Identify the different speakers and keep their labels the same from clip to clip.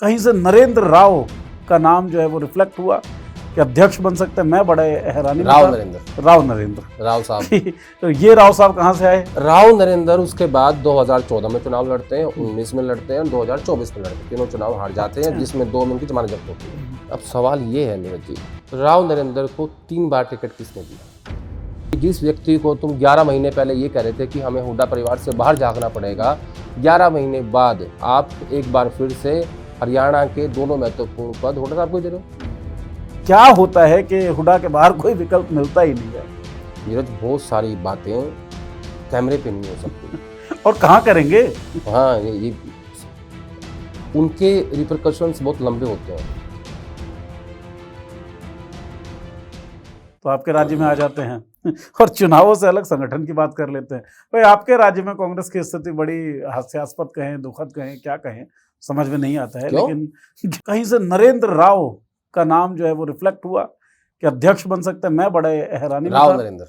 Speaker 1: कहीं से नरेंद्र राव का नाम जो है वो रिफ्लेक्ट हुआ कि अध्यक्ष बन सकते हैं। मैं बड़े हैरानी में
Speaker 2: राव
Speaker 1: था।
Speaker 2: नरेंद्र
Speaker 1: राव
Speaker 2: साहब
Speaker 1: कि तो ये राव साहब कहाँ से आए?
Speaker 2: राव नरेंद्र उसके बाद 2014 में चुनाव लड़ते हैं, 19 में लड़ते हैं और 2024 में लड़ते हैं। तीनों चुनाव हार जाते हैं, जिसमें 2 में उनकी जमानत जब्त होती है। अब सवाल ये है नीरज जी, राव नरेंद्र को 3 बार टिकट किसने दिया? जिस व्यक्ति को तुम 11 महीने पहले ये कह रहे थे कि हमें हुड्डा परिवार से बाहर झांकना पड़ेगा, 11 महीने बाद आप एक बार फिर से हरियाणा के दोनों महत्वपूर्ण पद हुड्डा साहब को दे रहे हो।
Speaker 1: क्या होता है कि हुड्डा के बाहर कोई विकल्प मिलता ही नहीं है।
Speaker 2: नीरज, बहुत सारी बातें कैमरे पे नहीं हो सकती।
Speaker 1: और कहाँ करेंगे?
Speaker 2: हाँ, ये उनके रिपरकशंस बहुत लंबे होते हैं।
Speaker 1: तो आपके राज्य में आ जाते हैं और चुनावों से अलग संगठन की बात कर लेते हैं। भाई आपके राज्य में कांग्रेस की स्थिति बड़ी हास्यास्पद कहें, दुखद कहें, क्या कहें, समझ में नहीं आता है।
Speaker 2: क्यों?
Speaker 1: लेकिन कहीं से नरेंद्र राव का नाम जो है वो रिफ्लेक्ट हुआ कि अध्यक्ष बन सकते हैं। मैं बड़े हैरानी में था।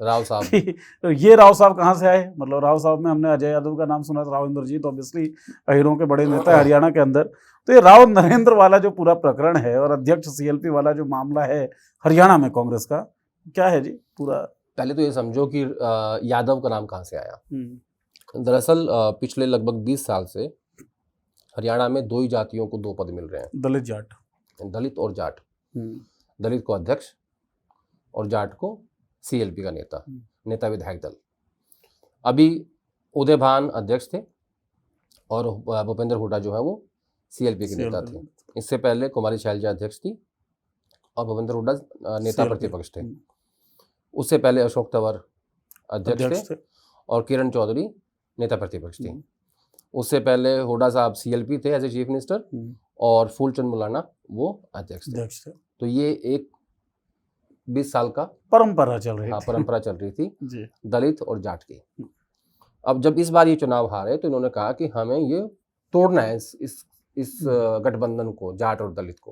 Speaker 1: राव साहब कि तो ये राव साहब कहाँ से आए? मतलब राव साहब में हमने अजय यादव का नाम सुना था, राव इंद्रजीत ऑब्वियसली अहीरों के बड़े नेता है हरियाणा के अंदर। तो ये राव नरेंद्र वाला जो पूरा प्रकरण है और अध्यक्ष सीएलपी वाला जो मामला है हरियाणा में कांग्रेस का, क्या है जी पूरा?
Speaker 2: पहले तो ये समझो कि यादव का नाम कहाँ से आया। दरअसल पिछले लगभग 20 साल से हरियाणा में 2 ही जातियों को 2 पद मिल रहे हैं, दलित और जाट। दलित को अध्यक्ष और जाट को सीएलपी का नेता विधायक दल। अभी उदय भान अध्यक्ष थे और भूपेंद्र हुड्डा जो है वो सीएलपी के नेता थे। इससे पहले कुमारी शैलजा अध्यक्ष थी और भूपेंद्र हुड्डा नेता प्रतिपक्ष थे। उससे पहले अशोक तंवर अध्यक्ष थे और किरण चौधरी नेता प्रतिपक्ष थी। उससे पहले हुड्डा साहब सीएलपी थे एज ए चीफ मिनिस्टर और फूलचंद मुलाना वो अध्यक्ष थे। तो ये एक 20 साल का परंपरा चल रही थी दलित और जाट की। अब जब इस बार ये चुनाव हारे तो इन्होंने कहा कि हमें ये तोड़ना है इस गठबंधन को, जाट और दलित को।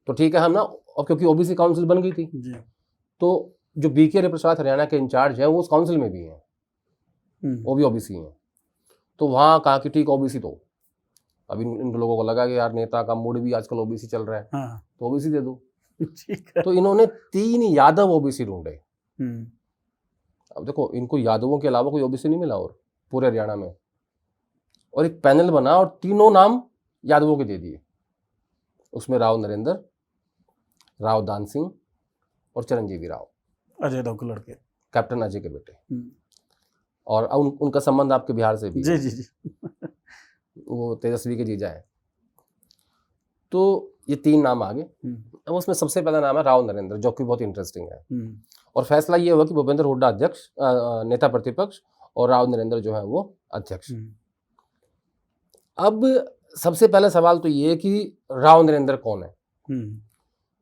Speaker 2: तो ठीक है, हम ना, और क्योंकि ओबीसी काउंसिल बन गई थी तो जो बीके प्रसाद हरियाणा के इंचार्ज हैं वो उस काउंसिल में भी हैं, वो भी ओबीसी हैं। तो वहाँ कहा कि ठीक ओबीसी दो। अब इन लोगों को लगा कि यार नेता का मूड भी आजकल ओबीसी चल रहा है, तो ओबीसी दे दो। ठीक है। तो इन्होंने 3 यादव ओबीसी ढूंढे। अब देखो, इनको यादवों के अलावा कोई ओबीसी नहीं मिला और पूरे हरियाणा में, और एक पैनल बना और तीनों नाम यादवों के दे दिए। उसमें राव नरेंद्र, राव दान सिंह और चिरंजीवी राव,
Speaker 1: अजय देव के लड़के,
Speaker 2: कैप्टन अजय के बेटे। और उनका संबंध आपके बिहार से भी जी वो तेजस्वी के जीजा है। तो ये 3 नाम आ गए। अब उसमें सबसे पहला नाम है राव नरेंद्र, जो कि बहुत इंटरेस्टिंग है। और फैसला ये हुआ कि भूपेंद्र हुड्डा अध्यक्ष, नेता प्रतिपक्ष, और राव नरेंद्र जो है वो अध्यक्ष। अब सबसे पहला सवाल तो ये है कि राव नरेंद्र कौन है?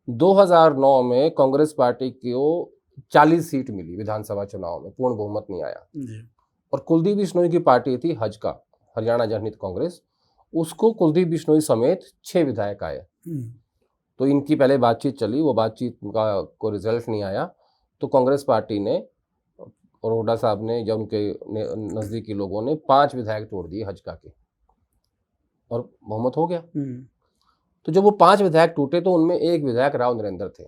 Speaker 2: 2009 में कांग्रेस पार्टी को 40 सीट मिली विधानसभा चुनाव में, पूर्ण बहुमत नहीं आया। और कुलदीप बिश्नोई की पार्टी थी हजका, हरियाणा जनहित कांग्रेस, उसको कुलदीप बिश्नोई समेत 6 विधायक आए। तो इनकी पहले बातचीत चली, वो बातचीत का कोई रिजल्ट नहीं आया। तो कांग्रेस पार्टी ने और हुड्डा साहब ने या उनके नज़दीकी लोगों ने 5 विधायक तोड़ दिए हजका के, और बहुमत हो गया। तो जब वो 5 विधायक टूटे तो उनमें एक विधायक राव नरेंद्र थे,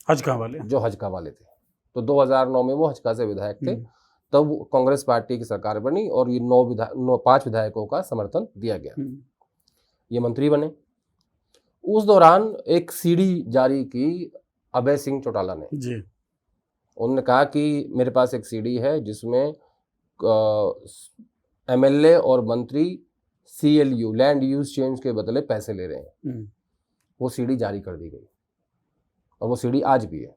Speaker 1: हजका वाले,
Speaker 2: जो हजका वाले थे। तो 2009 में वो हजका से विधायक थे। तब कांग्रेस पार्टी की सरकार बनी और ये 5 विधायकों का समर्थन दिया गया। ये मंत्री बने। उस दौरान एक सीडी जारी की अभय सिंह चौटाला ने जी। उन्होंने कहा कि मेरे पास एक सीडी है जिसमें एमएलए और मंत्री सीएलयू, लैंड यूज चेंज के बदले पैसे ले रहे हैं। वो सीडी जारी कर दी गई और वो सीडी आज भी है।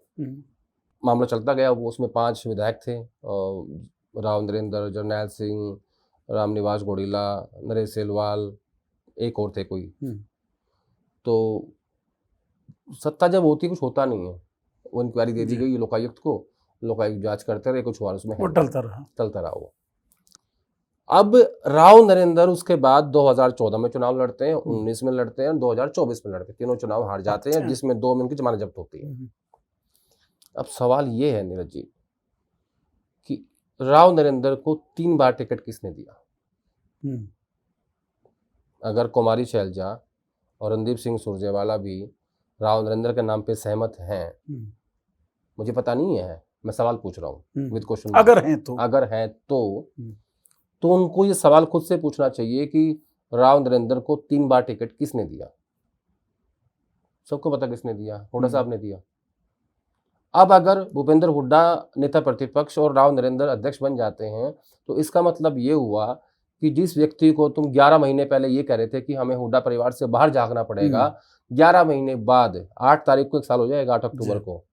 Speaker 2: मामला चलता गया। वो उसमें 5 विधायक थे, राव नरेंद्र, जरनैल सिंह, रामनिवास गोड़ीला, नरेश सेलवाल, एक और थे कोई। तो सत्ता जब होती कुछ होता नहीं है। वो इंक्वायरी दे दी गई लोकायुक्त को, लोकायुक्त जांच करते रहे, कुछ हुआ उसमें टलता रहा वो। अब राव नरेंद्र उसके बाद 2014 में चुनाव लड़ते हैं, 19 में लड़ते हैं और 2024 में लड़ते हैं। तीनों चुनाव हार जाते हैं, जिसमें 2 में उनकी जमानत जब्त होती है। अब सवाल ये है नीरज जी कि राव नरेंद्र को 3 बार टिकट किसने दिया? अगर कुमारी शैलजा और रणदीप सिंह सुरजेवाला भी राव नरेंद्र के नाम पे सहमत हैं, मुझे पता नहीं है, मैं सवाल पूछ रहा हूँ विद क्वेश्चन, अगर हैं तो उनको ये सवाल खुद से पूछना चाहिए कि राव नरेंद्र को 3 बार टिकट किसने दिया? सबको पता किसने दिया, हुड्डा साहब ने दिया। अब अगर भूपेंद्र हुड्डा नेता प्रतिपक्ष और राव नरेंद्र अध्यक्ष बन जाते हैं तो इसका मतलब ये हुआ कि जिस व्यक्ति को तुम 11 महीने पहले ये कह रहे थे कि हमें हुड्डा परिवार से बाहर झांकना पड़ेगा, 11 महीने बाद 8 तारीख को 1 साल हो जाएगा, 8 अक्टूबर को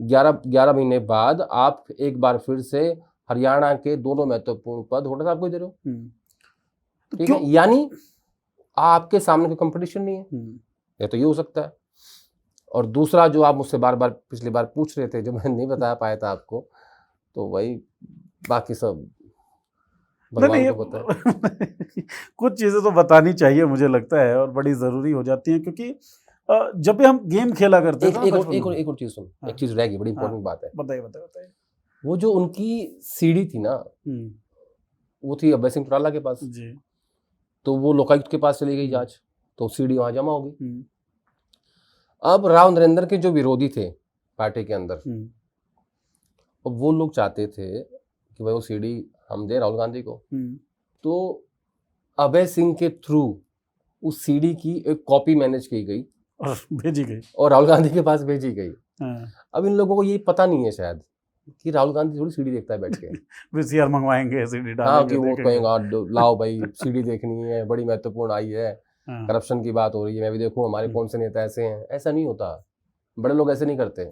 Speaker 2: 11 महीने बाद आप एक बार फिर से हरियाणा के दोनों महत्वपूर्ण पद हुड्डा साहब को दे रहे हो। ठीक है, यानी आपके सामने कोई कंपटीशन नहीं है, या तो ये हो सकता है। और दूसरा जो आप मुझसे बार बार पिछली बार पूछ रहे थे, जो मैं नहीं बता पाया था आपको, तो वही बाकी सब भगवान को पता है।
Speaker 1: कुछ चीजें तो बतानी चाहिए मुझे लगता है, और बड़ी जरूरी हो जाती हैं, क्योंकि जब भी हम गेम खेला करते हैं।
Speaker 2: एक और चीज सुन, एक चीज रह गई, बड़ी इंपॉर्टेंट बात है।
Speaker 1: बताइए।
Speaker 2: वो जो उनकी सीडी थी ना, वो थी अभय सिंह चौटाला के पास जी। तो वो लोकायुक्त के पास चली गई जांच, तो सीडी वहां जमा होगी। अब राव नरेंद्र के जो विरोधी थे पार्टी के अंदर, वो लोग चाहते थे कि भाई वो सीडी हम दे राहुल गांधी को, तो अभय सिंह के थ्रू उस सीडी की एक कॉपी मैनेज की गई
Speaker 1: और भेजी गई,
Speaker 2: और राहुल गांधी के पास भेजी गई। अब इन लोगों को ये पता नहीं है शायद कि राहुल गांधी थोड़ी सीडी देखता है बैठ के,
Speaker 1: वीसीआर मंगवाएंगे, सीडी डालेंगे।
Speaker 2: हाँ, कि वो कहेगा लाओ भाई सीडी देखनी है, बड़ी महत्वपूर्ण आई है, करप्शन की बात हो रही है, मैं भी देखूं हमारे कौन से नेता ऐसे हैं। ऐसा नहीं होता, बड़े लोग ऐसे नहीं करते।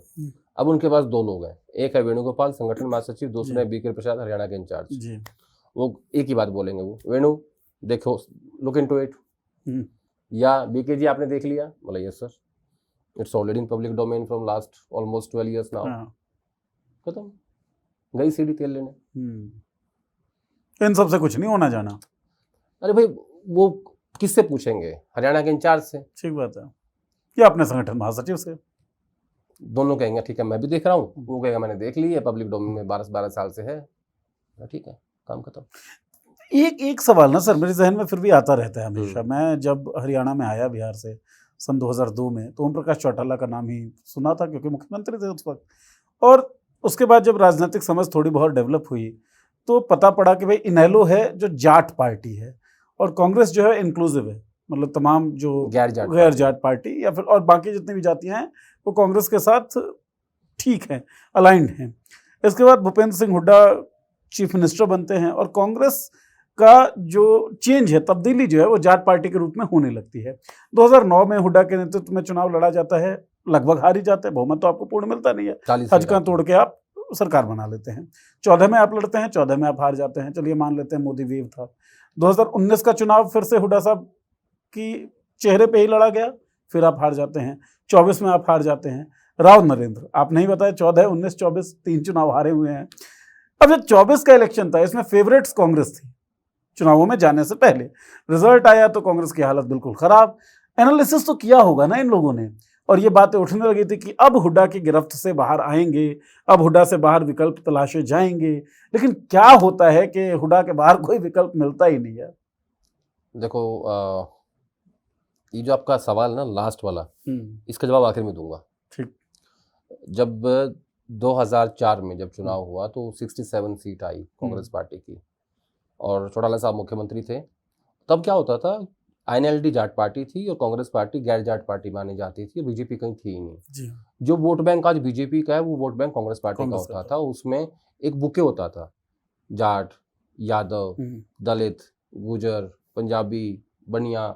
Speaker 2: अब उनके पास 2 लोग हैं, एक है वेणुगोपाल संगठन महासचिव, दूसरा है बीके प्रसाद हरियाणा के इंचार्ज। वो एक ही बात बोलेंगे, वो वेणु देखो, लुक इनटू इट, या बीके जी आपने देख लिया, बोला yes sir, it's already in public domain from last almost 12 years now. खत्म, गई सीडी तेल लेने।
Speaker 1: इन सबसे कुछ नहीं होना जाना।
Speaker 2: अरे भाई, वो किससे पूछेंगे? हरियाणा के इंचार्ज से।
Speaker 1: ठीक बात है, या अपने संगठन महासचिव से।
Speaker 2: दोनों कहेंगे ठीक है मैं भी देख रहा हूँ, वो कहेगा मैंने देख ली है, पब्लिक डोमेन में 12 साल से है, ठीक है, काम खत्म।
Speaker 1: एक सवाल ना सर मेरे जहन में फिर भी आता रहता है हमेशा। मैं जब हरियाणा में आया बिहार से सन 2002 में, तो ओम प्रकाश चौटाला का नाम ही सुना था, क्योंकि मुख्यमंत्री थे उस वक्त। और उसके बाद जब राजनीतिक समझ थोड़ी बहुत डेवलप हुई, तो पता पड़ा कि भाई इनेलो है जो जाट पार्टी है, और कांग्रेस जो है इंक्लूसिव है, मतलब तमाम जो गैर जाट पार्टी या फिर और बाकी जितनी भी जातियां हैं वो कांग्रेस के साथ ठीक हैं, अलाइंड हैं। इसके बाद भूपेंद्र सिंह हुड्डा चीफ मिनिस्टर बनते हैं, और कांग्रेस का जो चेंज है, तब्दीली जो है, वो जाट पार्टी के रूप में होने लगती है। 2009 में हुड्डा के नेतृत्व में चुनाव लड़ा जाता है, लगभग हार ही जाते हैं, बहुमत तो आपको पूर्ण मिलता नहीं है, हजका तोड़ के आप सरकार बना लेते हैं। 14 में आप लड़ते हैं, 14 में आप हार जाते हैं, चलिए मान लेते हैं मोदी वेव था। 2019 का चुनाव फिर से हुड्डा साहब की चेहरे पे ही लड़ा गया, फिर आप हार जाते हैं। 24 में आप हार जाते हैं। राव नरेंद्र, आप नहीं बताया, 14, 19, 24 3 चुनाव हारे हुए हैं। अब जब 24 का इलेक्शन था, इसमें फेवरेट्स कांग्रेस थी चुनावों में जाने से पहले। रिजल्ट आया तो कांग्रेस की हालत बिल्कुल खराब। एनालिसिस तो किया होगा ना इन लोगों ने, और ये बातें उठने लगी थी कि अब हुड्डा की गिरफ्त से बाहर आएंगे, अब हुड्डा से बाहर विकल्प तलाशे जाएंगे। लेकिन क्या होता है कि हुड्डा के बाहर कोई विकल्प मिलता ही नहीं है।
Speaker 2: देखो, ये जो आपका सवाल ना लास्ट वाला, इसका जवाब आखिर में दूंगा।
Speaker 1: ठीक।
Speaker 2: जब 2004 में जब चुनाव हुआ तो 67 सीट आई कांग्रेस पार्टी की, और चौटाला साहब मुख्यमंत्री थे। तब क्या होता था, INLD जाट पार्टी थी और कांग्रेस पार्टी गैर जाट पार्टी मानी जाती थी, बीजेपी कहीं थी ही नहीं जी। जो वोट बैंक आज बीजेपी का है, वो वोट बैंक कांग्रेस पार्टी का होता था। उसमें एक बुके होता था, जाट, यादव, दलित, गुजर, पंजाबी, बनिया,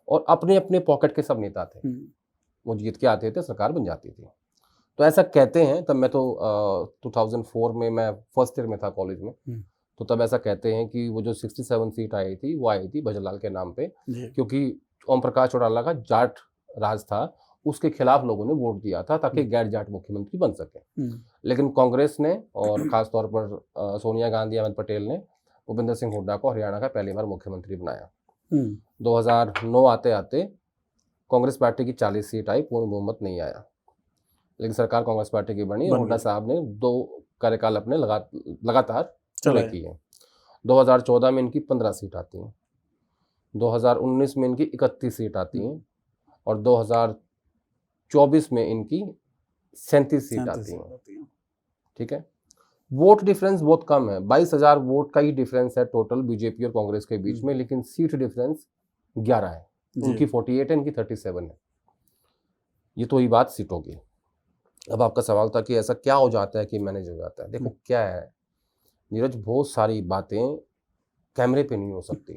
Speaker 2: और अपने अपने पॉकेट के सब नेता थे। वो जीत के आते थे, सरकार बन जाती थी। तो ऐसा कहते हैं, तब मैं तो 2004 में मैं फर्स्ट ईयर में था कॉलेज में, तो तब ऐसा कहते हैं कि वो जो 67 सीट आई थी, वो आई थी भजनलाल के नाम पे, क्योंकि ओम प्रकाश चौटाला का जाट राज था, उसके खिलाफ लोगों ने वोट दिया था ताकि गैर जाट मुख्यमंत्री बन सके। लेकिन कांग्रेस ने, और खासतौर पर सोनिया गांधी, अहमद पटेल ने भूपेंद्र सिंह हुड्डा को हरियाणा का पहली बार मुख्यमंत्री बनाया। 2009 आते आते कांग्रेस पार्टी की 40 सीट आई, पूर्ण बहुमत नहीं आया, लेकिन सरकार कांग्रेस पार्टी की बनी। हुड्डा साहब ने 2 कार्यकाल अपने लगातार चले की है। 2014 में इनकी 15 सीट आती हैं। 2019 में इनकी 31 सीट आती हैं और 2024 में इनकी 37 सीट आती हैं। ठीक है, वोट डिफरेंस बहुत कम है, 22,000 वोट का ही डिफरेंस है टोटल बीजेपी और कांग्रेस के बीच में, लेकिन सीट डिफरेंस 11 है। उनकी 48 है, इनकी 37 है। ये तो ही बात सीटों की। अब आपका सवाल था कि ऐसा क्या हो जाता है कि मैनेज हो जाता है। देखो क्या है नीरज, बहुत सारी बातें कैमरे पे नहीं हो सकती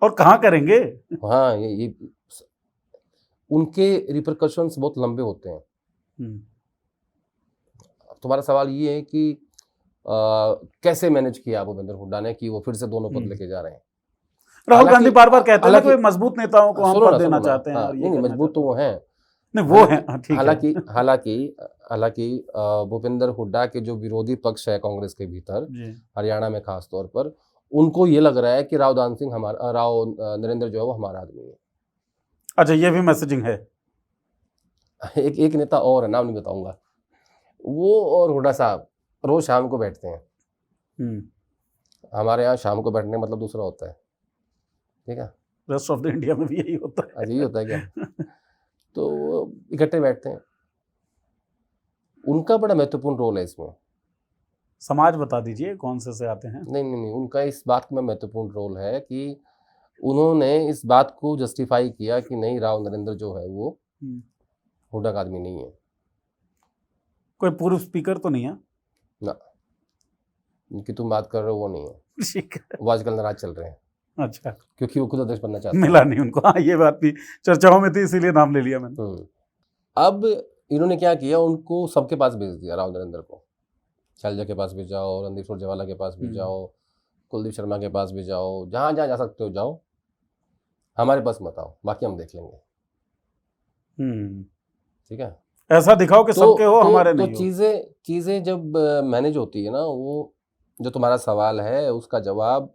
Speaker 1: और कहाँ करेंगे।
Speaker 2: हाँ, ये उनके रिपरकशंस बहुत लंबे होते हैं। तुम्हारा सवाल ये है कि कैसे मैनेज किया भूपेंद्र हुड्डा ने कि वो फिर से दोनों पद लेके जा रहे हैं।
Speaker 1: राहुल गांधी बार बार कहते हैं कि मजबूत नेताओं को हम पद देना चाहते हैं।
Speaker 2: नहीं, मजबूत तो वो हैं,
Speaker 1: नहीं वो है, ठीक
Speaker 2: है। हालांकि भूपेंद्र हुड्डा के जो विरोधी पक्ष है कांग्रेस के भीतर, हरियाणा में खास तौर पर, उनको ये लग रहा है कि राव नरेंद्र जो है वो हमारा आदमी है।
Speaker 1: अच्छा, ये भी मैसेजिंग है।
Speaker 2: एक नेता और है, नाम नहीं बताऊंगा, वो और हुड्डा साहब रोज शाम को बैठते हैं। हमारे यहाँ शाम को बैठने का मतलब दूसरा होता है, ठीक है,
Speaker 1: रेस्ट ऑफ द इंडिया में भी यही होता है।
Speaker 2: यही होता है क्या? तो इकट्ठे बैठते हैं। उनका बड़ा महत्वपूर्ण रोल है इसमें।
Speaker 1: समाज बता दीजिए कौन से आते हैं।
Speaker 2: नहीं, उनका इस बात में महत्वपूर्ण रोल है कि उन्होंने इस बात को जस्टिफाई किया कि नहीं, राव नरेंद्र जो है वो हुड्डा का आदमी नहीं है।
Speaker 1: कोई पूर्व स्पीकर तो नहीं है
Speaker 2: ना, इनकी तुम बात कर रहे हो वो नहीं है। वो आजकल नाराज चल रहे हैं।
Speaker 1: अच्छा,
Speaker 2: क्योंकि वो खुद अध्यक्ष बनना चाहते हैं।
Speaker 1: मिला नहीं उनको। हाँ, ये बात भी चर्चाओं में थी, इसीलिए नाम ले लिया मैंने।
Speaker 2: अब इन्होंने क्या किया, उनको सबके पास भेज दिया। राव नरेंद्र को शैलजा के पास भी जाओ, रणदीप सुरजेवाला के पास भी जाओ, कुलदीप शर्मा के पास भी जाओ, जहाँ जहाँ जा सकते हो जाओ, हमारे पास मत आओ, बाकी हम देख लेंगे। ठीक है,
Speaker 1: ऐसा दिखाओ कि सबके हो, हमारे नहीं
Speaker 2: हो। चीजें जब मैनेज होती है ना, वो जो तुम्हारा सवाल है उसका जवाब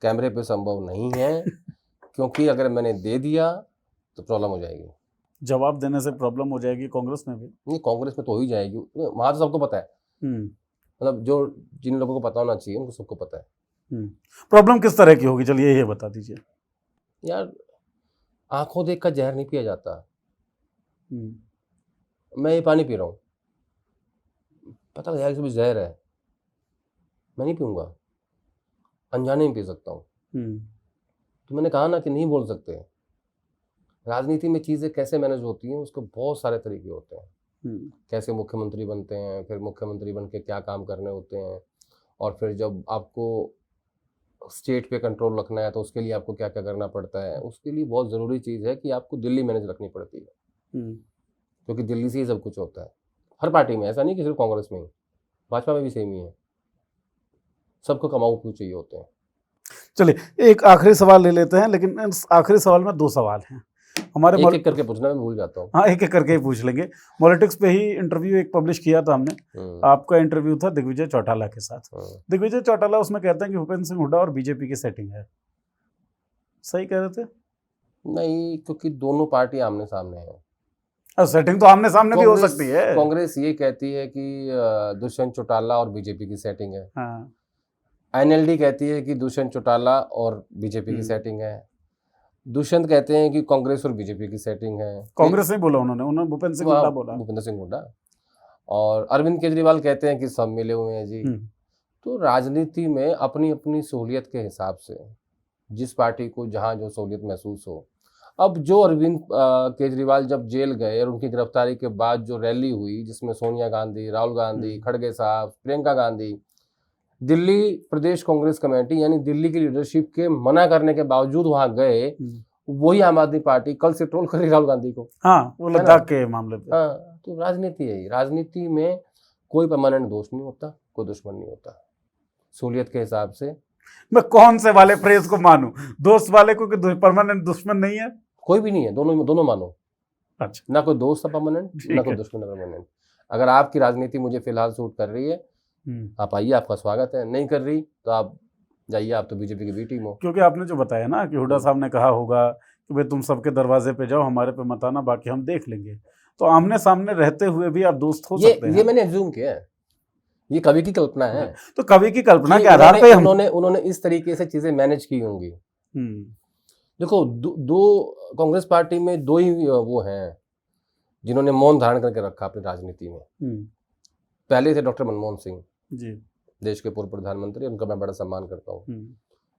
Speaker 2: कैमरे पे संभव नहीं है क्योंकि अगर मैंने दे दिया तो प्रॉब्लम हो जाएगी।
Speaker 1: जवाब देने से प्रॉब्लम हो जाएगी कांग्रेस में भी?
Speaker 2: नहीं, कांग्रेस में तो हो ही जाएगी, वहां तो सबको पता है। मतलब जो जिन लोगों को पता होना चाहिए उनको सबको पता है।
Speaker 1: प्रॉब्लम किस तरह की होगी, चलिए ये बता दीजिए।
Speaker 2: यार, आंखों देख कर जहर नहीं पिया जाता। मैं ये पानी पी रहा हूँ, पता लगा कि जहर है, मैं नहीं पीऊंगा, अनजाने में पी सकता हूँ। तो मैंने कहा ना कि नहीं बोल सकते। राजनीति में चीज़ें कैसे मैनेज होती हैं उसके बहुत सारे तरीके होते हैं। कैसे मुख्यमंत्री बनते हैं, फिर मुख्यमंत्री बन के क्या काम करने होते हैं, और फिर जब आपको स्टेट पे कंट्रोल रखना है तो उसके लिए आपको क्या क्या करना पड़ता है। उसके लिए बहुत ज़रूरी चीज़ है कि आपको दिल्ली मैनेज रखनी पड़ती है, क्योंकि दिल्ली से ही सब कुछ होता है। हर पार्टी में, ऐसा नहीं कि सिर्फ कांग्रेस में ही, भाजपा में भी सेम ही है, सबको कमाऊ क्यों चाहिए होते हैं।
Speaker 1: चलिए एक आखिरी सवाल ले लेते हैं, लेकिन आखिरी सवाल में 2 सवाल हैं हमारे।
Speaker 2: एक करके पूछना, मैं भूल जाता हूँ।
Speaker 1: हाँ, एक करके ही पूछ लेंगे। पॉलिटिक्स पे ही इंटरव्यू एक पब्लिश किया था हमने, आपका इंटरव्यू था दिग्विजय चौटाला के साथ। दिग्विजय चौटाला उसमें कहते हैं कि भूपेंद्र सिंह हुड्डा और बीजेपी की सेटिंग है। सही कह रहे थे?
Speaker 2: नहीं, क्योंकि दोनों पार्टी आमने सामने है।
Speaker 1: सेटिंग तो आमने सामने भी हो सकती है।
Speaker 2: कांग्रेस ये कहती है कि दुष्यंत चौटाला और बीजेपी की सेटिंग है।
Speaker 1: हाँ।
Speaker 2: एनएलडी कहती है कि दुष्यंत चौटाला और बीजेपी की सेटिंग है। दुष्यंत कहते हैं कि कांग्रेस और बीजेपी की सेटिंग है।
Speaker 1: कांग्रेस नहीं बोला उन्होंने भूपेंद्र सिंह हुड्डा बोला।
Speaker 2: भूपेंद्र सिंह हुड्डा। और अरविंद केजरीवाल कहते हैं कि सब मिले हुए हैं जी। तो राजनीति में अपनी अपनी सहूलियत के हिसाब से जिस पार्टी को जहां जो सहूलियत महसूस हो। अब जो अरविंद केजरीवाल जब जेल गए और उनकी गिरफ्तारी के बाद जो रैली हुई, जिसमें सोनिया गांधी, राहुल गांधी, खड़गे साहब, प्रियंका गांधी, दिल्ली प्रदेश कांग्रेस कमेटी यानी दिल्ली की लीडरशिप के मना करने के बावजूद वहां गए, वही आम आदमी पार्टी कल से ट्रोल कर रही राहुल गांधी को।
Speaker 1: हाँ, वो लद्दाख के मामले पे।
Speaker 2: हाँ, तो राजनीति है, राजनीति में कोई परमानेंट दोस्त नहीं होता, कोई दुश्मन नहीं होता। सहूलियत के हिसाब से
Speaker 1: मैं कौन से वाले फ्रेज को मानूं, दोस्त वाले को कि परमानेंट दुश्मन नहीं है?
Speaker 2: कोई भी नहीं है, दोनों मानो।
Speaker 1: अच्छा,
Speaker 2: ना कोई दोस्त है परमानेंट, ना कोई दुश्मन परमानेंट। अगर आपकी राजनीति मुझे फिलहाल सूट कर रही है, आप आइए, आपका स्वागत है। नहीं कर रही तो आप जाइए, आप तो बीजेपी की बी टीम हो।
Speaker 1: क्योंकि आपने जो बताया ना कि हुड्डा साहब ने कहा होगा कि भाई तुम सबके दरवाजे पे जाओ, हमारे पे मत आना, बाकी हम देख लेंगे। तो आमने सामने रहते हुए भी आप दोस्त हो सकते हैं।
Speaker 2: ये मैंने एज्यूम किया है, ये कवि की कल्पना है।
Speaker 1: तो कवि की कल्पना के आधार पे
Speaker 2: उन्होंने इस तरीके से चीजें मैनेज की होंगी। देखो दो कांग्रेस पार्टी में दो ही वो हैं जिन्होंने मौन धारण करके रखा अपनी राजनीति में। पहले थे डॉक्टर मनमोहन सिंह जी, देश के पूर्व प्रधानमंत्री, उनका मैं बड़ा सम्मान करता हूँ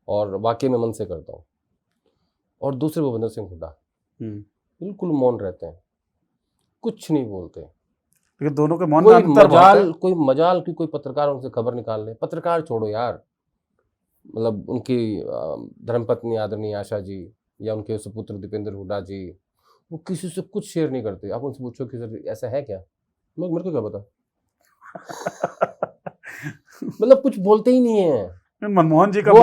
Speaker 2: और वाकई में मन से करता हूँ। और दूसरे भूपेंद्र सिंह हुड्डा बिल्कुल मौन रहते हैं, कुछ नहीं बोलते।
Speaker 1: लेकिन दोनों के मौन में अंतर बहुत है।
Speaker 2: कोई मजाल की कोई पत्रकार उनसे खबर निकाल ले। पत्रकार छोड़ो यार, मतलब उनकी धर्मपत्नी आदरणीय आशा जी या उनके सुपुत्र दीपेंद्र हुड्डा जी, वो किसी से कुछ शेयर नहीं करते। आप उनसे पूछो कि सर ऐसा है क्या, मेरे को क्या पता। मतलब कुछ बोलते ही नहीं है।
Speaker 1: मनमोहन जी का
Speaker 2: वो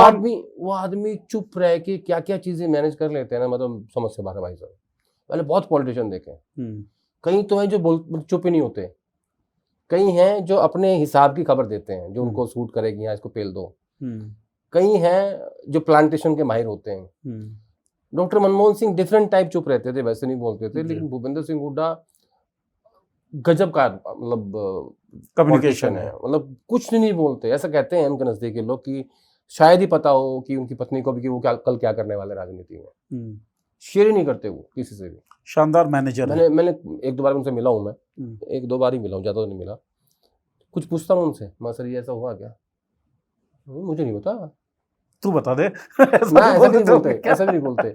Speaker 2: आदमी चुप रह के क्या क्या चीजें मैनेज कर लेते हैं ना, मतलब समझ से बाहर है भाई साहब। पहले बहुत पॉलिटिशियन देखे, कई तो हैं जो चुप ही नहीं होते, कई हैं जो अपने हिसाब की खबर देते हैं, जो उनको सूट करेगी, यहाँ इसको पेल दो। कई हैं जो प्लांटेशन के माहिर होते हैं। Doctor Manmohan Singh different type चुप रहते थे, वैसे नहीं बोलते थे। लेकिन भूपेंद्र सिंह हुड्डा गजब का मतलब कम्युनिकेशन है, मतलब कुछ नहीं बोलते। ऐसा कहते हैं उनके नजदीक के लोग कि शायद ही पता हो कि उनकी पत्नी को भी कि वो कल क्या करने वाले राजनीति में। शेयर ही नहीं करते वो किसी से भी।
Speaker 1: शानदार मैनेजर।
Speaker 2: मैंने एक दो बार उनसे मिला हूँ, मैं एक दो बार ही मिला हूँ, ज्यादा तो नहीं मिला। कुछ पूछता हूँ उनसे, मां सर ये ऐसा हुआ क्या, मुझे नहीं पता,
Speaker 1: तू बता दे।
Speaker 2: ऐसा भी नहीं बोलते।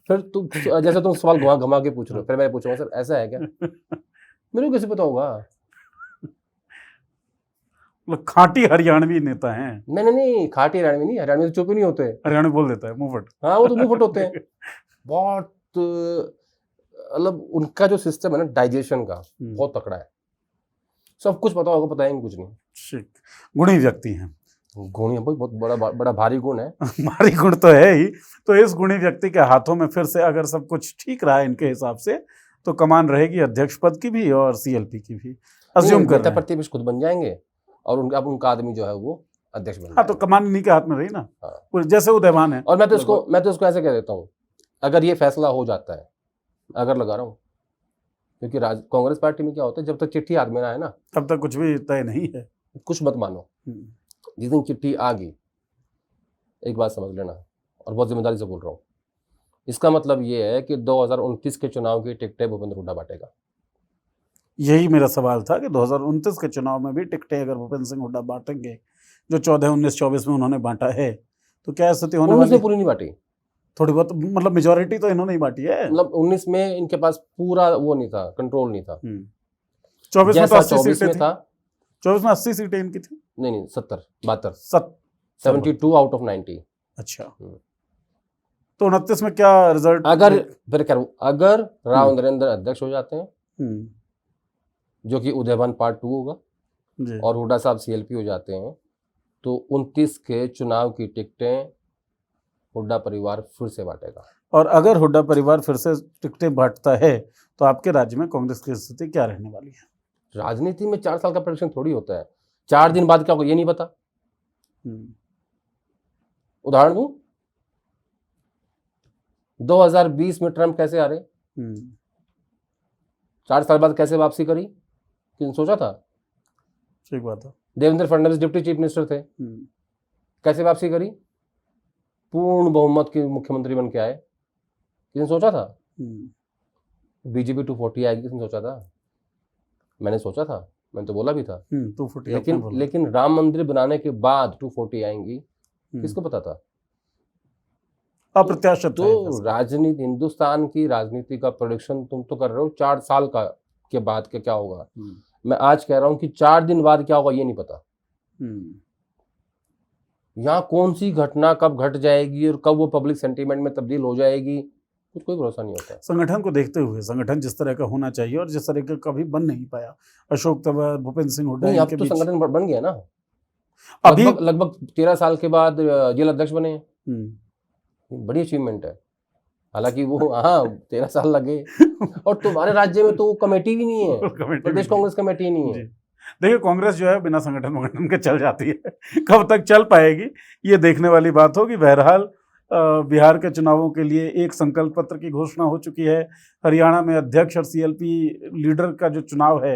Speaker 2: फिर तू जैसे तुम सवाल घुमा के पूछ रहे हो, फिर मैं पूछूंगा सर ऐसा है क्या, मेरे को कैसे पता होगा।
Speaker 1: खाटी हरियाणवी नेता हैं।
Speaker 2: नहीं खाटी हरियाणवी नहीं, हरियाणवी तो चुप ही नहीं होते।
Speaker 1: हरियाणवी बोल देता है मुंहफट।
Speaker 2: हाँ वो तो मुंहफट होते हैं। बहुत मतलब उनका जो सिस्टम है ना डाइजेशन का, बहुत तकड़ा है। सब कुछ पता होगा, पता है कुछ नहीं।
Speaker 1: गुणी व्यक्ति हैं।
Speaker 2: गुणी बहुत बड़ा भारी गुण है।
Speaker 1: भारी गुण तो है ही। तो इस गुणी व्यक्ति के हाथों में फिर से अगर सब कुछ ठीक रहा है इनके हिसाब से, तो कमान रहेगी अध्यक्ष पद की भी और सीएलपी की भी। अज्यूम कर रहे हैं
Speaker 2: खुद बन जाएंगे और उनका आदमी जो है वो अध्यक्ष बन।
Speaker 1: हाँ तो कमान इन्हीं के हाथ में रही ना। हाँ। जैसे उदयमान है।
Speaker 2: और मैं तो इसको ऐसे कह देता हूँ, अगर ये फैसला हो जाता है, अगर लगा रहा हूँ, क्योंकि कांग्रेस पार्टी में क्या होता है, जब तक चिट्ठी हाथ में ना आए ना
Speaker 1: तब तक कुछ भी तय नहीं है।
Speaker 2: कुछ मत मानो। जिस दिन चिट्ठी आ गई, एक बात समझ लेना, और बहुत जिम्मेदारी से बोल रहा हूँ, इसका मतलब ये है कि 2029 के चुनाव की टिकटें भूपेंद्र हुड्डा बांटेगा।
Speaker 1: यही मेरा सवाल था कि 2029 के चुनाव में भी टिकटें अगर भूपेंद्र सिंह हुड्डा बांटेंगे, जो 14, 19, 24 में उन्होंने बांटा है, तो क्या स्थिति होने वाली है?
Speaker 2: पूरी नहीं बांटी,
Speaker 1: थोड़ी बहुत, मतलब मेजोरिटी तो इन्होंने ही बांटी है।
Speaker 2: मतलब 19 में इनके पास पूरा वो नहीं था, कंट्रोल नहीं था।
Speaker 1: 24 में तो 80 सीटें
Speaker 2: था।
Speaker 1: 24 में 80 सीटें इनकी थी।
Speaker 2: नहीं 72 आउट ऑफ 90।
Speaker 1: अच्छा, तो 29 में क्या रिजल्ट?
Speaker 2: अगर राव नरेंद्र अध्यक्ष हो जाते हैं, जो कि उदयमान पार्ट 2 होगा, और हुड्डा साहब सीएलपी हो जाते हैं, तो 29 के चुनाव की टिकटें हुड्डा परिवार फिर से बांटेगा।
Speaker 1: और अगर हुड्डा परिवार फिर से टिकटें बांटता है, तो आपके राज्य में कांग्रेस की स्थिति क्या रहने वाली है?
Speaker 2: राजनीति में 4 साल का प्रेडिक्शन थोड़ी होता है। 4 दिन बाद क्या होगा ये नहीं पता। उदाहरण दूं, 2020 में ट्रंप कैसे हारे, 4 साल बाद कैसे वापसी करी, किसने सोचा था?
Speaker 1: ठीक बात है।
Speaker 2: Devendra Fadnavis deputy chief minister थे, कैसे वापसी करी, पूर्ण बहुमत के मुख्यमंत्री बन के आए, किसने सोचा था? बीजेपी 240 आएगी, किसने सोचा था? मैंने सोचा था, मैंने तो बोला भी था।
Speaker 1: 240
Speaker 2: लेकिन राम मंदिर बनाने के बाद 240 आएंगी, किसको पता था?
Speaker 1: अप्रत्याशित।
Speaker 2: तो राजनीति, हिंदुस्तान की राजनीति का प्रेडिक्शन तुम तो कर रहे हो 4 साल के बाद क्या होगा। मैं आज कह रहा हूं कि 4 दिन बाद क्या होगा ये नहीं पता। यहाँ कौन सी घटना कब घट जाएगी और कब वो पब्लिक सेंटीमेंट में तब्दील हो जाएगी, कुछ कोई भरोसा नहीं होता।
Speaker 1: संगठन को देखते हुए, संगठन जिस तरह का होना चाहिए और जिस तरह का कभी बन नहीं पाया, अशोक तंवर, भूपेंद्र सिंह हुड्डा,
Speaker 2: अब तो संगठन बन गया ना। अभी लगभग 13 साल के बाद जिला अध्यक्ष बने हैं, बड़ी अचीवमेंट है। हालांकि वो 13 साल लगे। और तुम्हारे राज्य में तो कमेटी भी नहीं है, प्रदेश कांग्रेस कमेटी नहीं है।
Speaker 1: देखिए, कांग्रेस जो है बिना संगठन के चल जाती है, कब तक चल पाएगी ये देखने वाली बात होगी। बहरहाल बिहार के चुनावों के लिए एक संकल्प पत्र की घोषणा हो चुकी है। हरियाणा में अध्यक्ष और सीएलपी लीडर का जो चुनाव है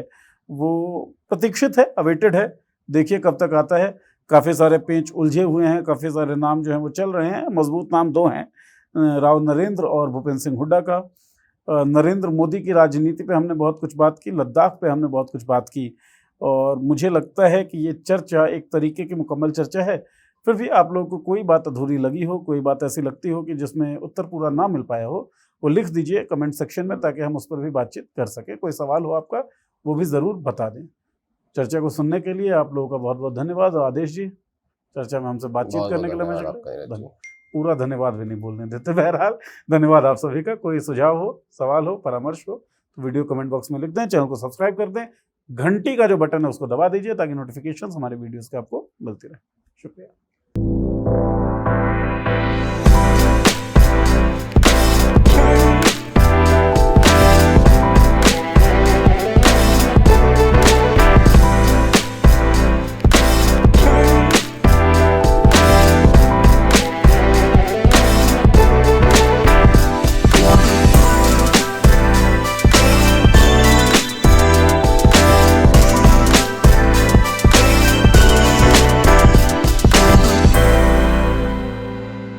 Speaker 1: वो प्रतीक्षित है, अवेटेड है। देखिए कब तक आता है। काफ़ी सारे पेंच उलझे हुए हैं, काफ़ी सारे नाम जो हैं वो चल रहे हैं। मजबूत नाम 2 हैं, राव नरेंद्र और भूपेंद्र सिंह हुड्डा का। नरेंद्र मोदी की राजनीति पे हमने बहुत कुछ बात की, लद्दाख पे हमने बहुत कुछ बात की, और मुझे लगता है कि ये चर्चा एक तरीके की मुकम्मल चर्चा है। फिर भी आप लोगों को कोई बात अधूरी लगी हो, कोई बात ऐसी लगती हो कि जिसमें उत्तर पूरा ना मिल पाया हो, वो लिख दीजिए कमेंट सेक्शन में, ताकि हम उस पर भी बातचीत कर सकें। कोई सवाल हो आपका, वो भी ज़रूर बता दें। चर्चा को सुनने के लिए आप लोगों का बहुत बहुत धन्यवाद। और आदेश जी, चर्चा में हमसे बातचीत करने के लिए हमेशा पूरा धन्यवाद भी नहीं बोलने देते। बहरहाल धन्यवाद आप सभी का। कोई सुझाव हो, सवाल हो, परामर्श हो तो वीडियो कमेंट बॉक्स में लिख दें। चैनल को सब्सक्राइब कर दें, घंटी का जो बटन है उसको दबा दीजिए ताकि नोटिफिकेशन हमारे वीडियोस के आपको मिलती रहे। शुक्रिया।